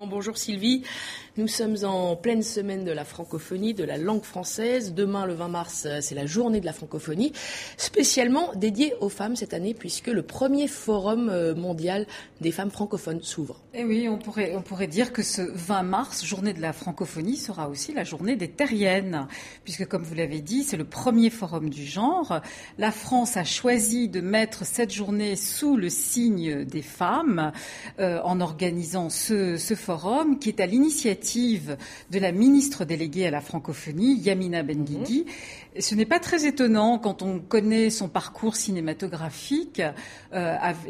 Bonjour Sylvie, nous sommes en pleine semaine de la francophonie, de la langue française. Demain, le 20 mars, c'est la journée de la francophonie, spécialement dédiée aux femmes cette année, puisque le premier forum mondial des femmes francophones s'ouvre. Et oui, on pourrait dire que ce 20 mars, journée de la francophonie, sera aussi la journée des terriennes, puisque comme vous l'avez dit, c'est le premier forum du genre. La France a choisi de mettre cette journée sous le signe des femmes, en organisant ce forum qui est à l'initiative de la ministre déléguée à la francophonie, Yamina Benguigui. Et ce n'est pas très étonnant quand on connaît son parcours cinématographique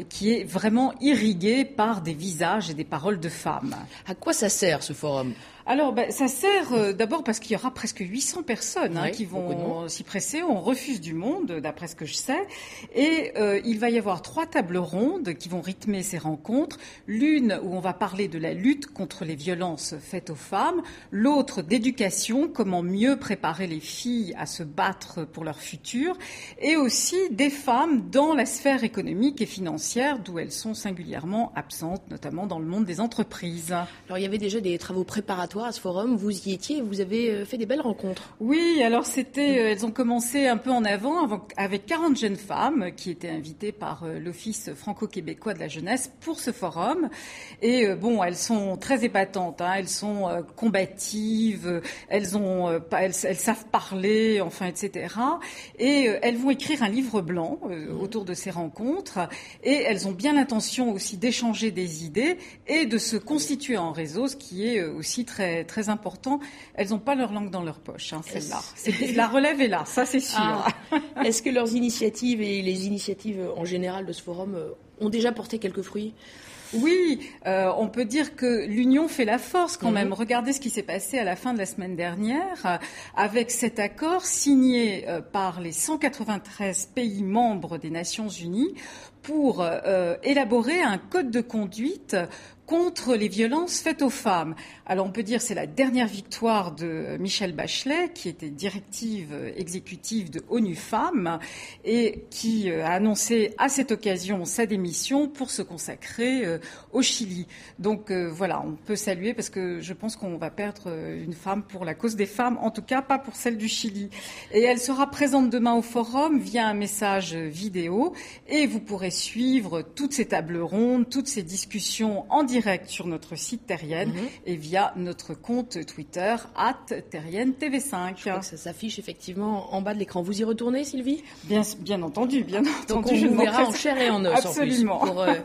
qui est vraiment irrigué par des visages et des paroles de femmes. À quoi ça sert ce forum ? Alors, ça sert d'abord parce qu'il y aura presque 800 personnes qui vont s'y presser. On refuse du monde, d'après ce que je sais. Et il va y avoir 3 tables rondes qui vont rythmer ces rencontres. L'une où on va parler de la lutte contre les violences faites aux femmes. L'autre d'éducation, comment mieux préparer les filles à se battre pour leur futur. Et aussi des femmes dans la sphère économique et financière, d'où elles sont singulièrement absentes, notamment dans le monde des entreprises. Alors, il y avait déjà des travaux préparatoires à ce forum, vous y étiez et vous avez fait des belles rencontres. Oui, alors elles ont commencé un peu en avant avec 40 jeunes femmes qui étaient invitées par l'Office franco-québécois de la jeunesse pour ce forum. Et elles sont très épatantes, elles sont combatives, elles savent parler, enfin, etc. Et elles vont écrire un livre blanc autour de ces rencontres. Et elles ont bien l'intention aussi d'échanger des idées et de se constituer en réseau, ce qui est aussi très important. Elles n'ont pas leur langue dans leur poche, celle-là. La relève est là, ça c'est sûr. Est-ce que leurs initiatives et les initiatives en général de ce forum ont déjà porté quelques fruits ? Oui, on peut dire que l'union fait la force quand même. Regardez ce qui s'est passé à la fin de la semaine dernière avec cet accord signé par les 193 pays membres des Nations Unies pour élaborer un code de conduite contre les violences faites aux femmes. Alors on peut dire que c'est la dernière victoire de Michelle Bachelet, qui était directive exécutive de ONU Femmes et qui a annoncé à cette occasion sa démission pour se consacrer au Chili. Donc voilà, on peut saluer parce que je pense qu'on va perdre une femme pour la cause des femmes, en tout cas pas pour celle du Chili. Et elle sera présente demain au forum via un message vidéo et vous pourrez suivre toutes ces tables rondes, toutes ces discussions en direct sur notre site Terrienne et via notre compte Twitter @TerrienneTV5. Je crois que ça s'affiche effectivement en bas de l'écran. Vous y retournez, Sylvie ? Bien entendu, bien entendu. Donc on vous verra en chair et en os. Absolument. En plus,